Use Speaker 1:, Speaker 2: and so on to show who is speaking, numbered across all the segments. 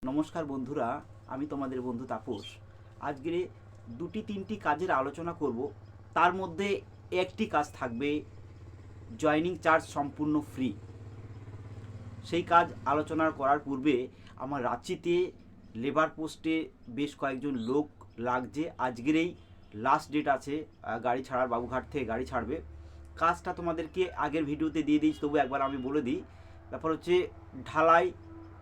Speaker 1: নমস্কার বন্ধুরা, আমি তোমাদের বন্ধু তাপস। আজকে দুটি তিনটি কাজের আলোচনা করব। তার মধ্যে একটি কাজ থাকবে জয়নিং চার্জ সম্পূর্ণ ফ্রি। সেই কাজ আলোচনা করার পূর্বে আমার রাঁচিতে লেবার পোস্টে বেশ কয়েকজন লোক লাগছে। আজকেরই লাস্ট ডেট আছে গাড়ি ছাড়ার, বাবুঘাট থেকে গাড়ি ছাড়বে। কাজটা তোমাদেরকে আগের ভিডিওতে দিয়ে দিয়েছি, তবু একবার আমি বলে দিই। ব্যাপার হচ্ছে ঢালাই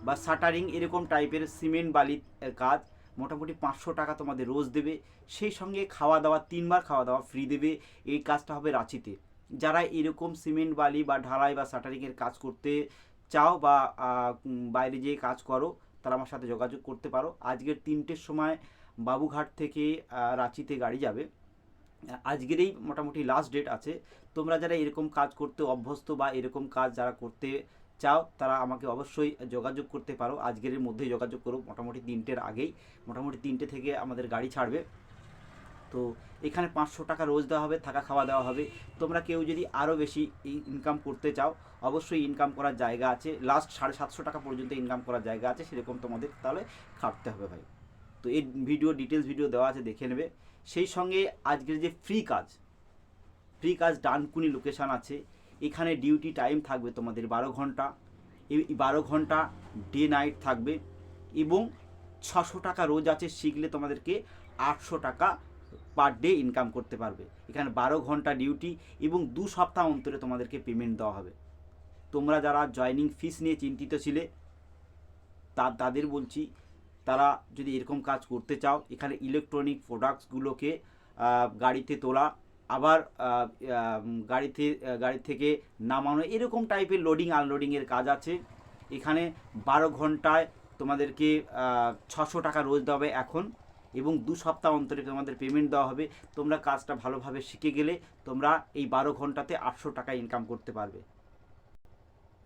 Speaker 1: বা শাটারিং এরকম টাইপের সিমেন্ট বালির কাজ। মোটামুটি 500 টাকা তোমাদের রোজ দেবে, সেই সঙ্গে খাওয়া দাওয়া 3 বার খাওয়া দাওয়া ফ্রি দেবে। এই কাজটা হবে রাঁচিতে। যারা এরকম সিমেন্ট বালি বা ঢালাই বা শাটারিংয়ের কাজ করতে চাও বা বাইরে যেয়ে কাজ করো, তারা আমার সাথে যোগাযোগ করতে পারো। আজকের 3টের সময় বাবুঘাট থেকে রাঁচিতে গাড়ি যাবে। আজকেরই মোটামুটি লাস্ট ডেট আছে। তোমরা যারা এরকম কাজ করতে অভ্যস্ত বা এরকম কাজ যারা করতে চাও, তারা আমাকে অবশ্যই যোগাযোগ করতে পারো। আজকের মধ্যেই যোগাযোগ করো, মোটামুটি 3টের আগেই। মোটামুটি 3টে থেকে আমাদের গাড়ি ছাড়বে। তো এখানে 500 টাকা রোজ দেওয়া হবে, থাকা খাওয়া দেওয়া হবে। তোমরা কেউ যদি আরও বেশি ইনকাম করতে চাও, অবশ্যই ইনকাম করার জায়গা আছে। লাস্ট 750 টাকা পর্যন্ত ইনকাম করার জায়গা আছে, সেরকম তোমাদের তাহলে খাটতে হবে ভাই। তো এই ভিডিও ডিটেলস ভিডিও দেওয়া আছে, দেখে নেবে। সেই সঙ্গে আজকের যে ফ্রি কাজ ডানকুনি লোকেশান আছে। এখানে ডিউটি টাইম থাকবে তোমাদের 12 ঘন্টা। এই 12 ঘন্টা ডে নাইট থাকবে এবং 600 টাকা রোজ আছে। শিখলে তোমাদেরকে 800 টাকা পার ডে ইনকাম করতে পারবে। এখানে 12 ঘন্টা ডিউটি এবং 2 সপ্তাহ অন্তরে তোমাদেরকে পেমেন্ট দেওয়া হবে। তোমরা যারা জয়নিং ফিস নিয়ে চিন্তিত ছিলে, তাদের বলছি, তারা যদি এরকম কাজ করতে চাও, এখানে ইলেকট্রনিক প্রোডাক্টসগুলোকে গাড়িতে তোলা, আবার গাড়ি থেকে নামানো, এরকম টাইপের লোডিং আনলোডিংয়ের কাজ আছে। এখানে 12 ঘন্টায় তোমাদেরকে 600 টাকা রোজ দেওয়া হবে এখন, এবং 2 সপ্তাহ অন্তরে তোমাদের পেমেন্ট দেওয়া হবে। তোমরা কাজটা ভালোভাবে শিখে গেলে তোমরা এই 12 ঘন্টাতে 800 টাকা ইনকাম করতে পারবে।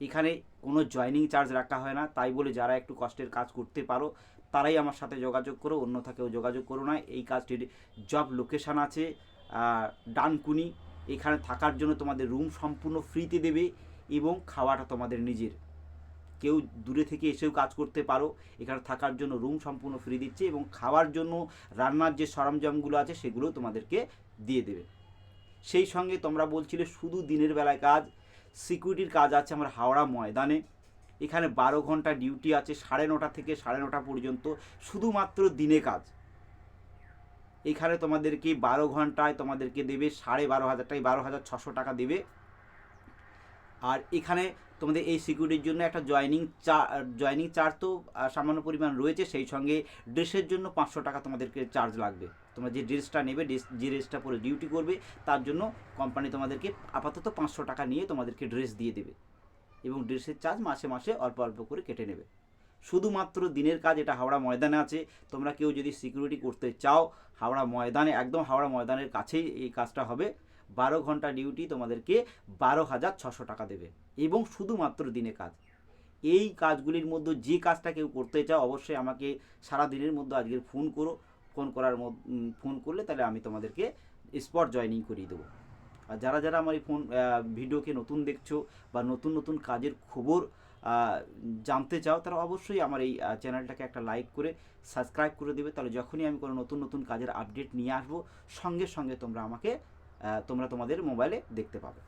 Speaker 1: এখানে কোনো জয়নিং চার্জ রাখা হয় না, তাই বলে যারা একটু কষ্টের কাজ করতে পারো তারাই আমার সাথে যোগাযোগ করো, অন্যথা কেউ যোগাযোগ করো না। এই কাজটির জব লোকেশান আছে ডানকুনি। এখানে থাকার জন্য তোমাদের রুম সম্পূর্ণ ফ্রিতে দেবে এবং খাওয়াটা তোমাদের নিজের। কেউ দূরে থেকে এসেও কাজ করতে পারো, এখানে থাকার জন্য রুম সম্পূর্ণ ফ্রি দিচ্ছে এবং খাওয়ার জন্য রান্নার যে সরঞ্জামগুলো আছে সেগুলো তোমাদেরকে দিয়ে দেবে। সেই সঙ্গে তোমরা বলছিলে শুধু দিনের বেলায় কাজ। সিকিউরিটির কাজ আছে আমার হাওড়া ময়দানে। এখানে 12 ঘন্টা ডিউটি আছে, 9:30 থেকে 9:30 পর্যন্ত, শুধুমাত্র দিনে কাজ। এখানে তোমাদেরকে 12 ঘন্টায় তোমাদেরকে দেবে 12,500 টাকা, 12,600 টাকা দেবে। আর এখানে তোমাদের এই সিকিউরিটির জন্য একটা জয়নিং চার্জ তো সামান্য পরিমাণ রয়েছে। সেই সঙ্গে ড্রেসের জন্য 500 টাকা তোমাদেরকে চার্জ লাগবে। তোমরা যে ড্রেসটা নেবে, যে ড্রেসটা পরে ডিউটি করবে, তার জন্য কোম্পানি তোমাদেরকে আপাতত 500 টাকা নিয়ে তোমাদেরকে ড্রেস দিয়ে দেবে এবং ড্রেসের চার্জ মাসে মাসে অল্প অল্প করে কেটে নেবে। শুধুমাত্র দিনের কাজ। এটা হাওড়া ময়দানে আছে। তোমরা কেউ যদি সিকিউরিটি করতে চাও, হাওড়া ময়দানে, একদম হাওড়া ময়দানের কাছেই এই কাজটা হবে। 12 ঘন্টা ডিউটি, তোমাদেরকে 12,600 টাকা দেবে এবং শুধুমাত্র দিনে কাজ। এই কাজগুলির মধ্যে যে কাজটা কেউ করতে চাও, অবশ্যই আমাকে সারা দিনের মধ্যে আজকের ফোন করলে তাহলে আমি তোমাদেরকে স্পট জয়নিং করিয়ে দেবো। আর যারা আমার এই ভিডিওকে নতুন দেখছো বা নতুন কাজের খবর জানতে চাও, তারা অবশ্যই আমার এই চ্যানেলটাকে একটা লাইক করে সাবস্ক্রাইব করে দেবে। তাহলে যখনই আমি কোনো নতুন কাজের আপডেট নিয়ে আসবো, সঙ্গে সঙ্গে তোমরা তোমাদের মোবাইলে দেখতে পাবে।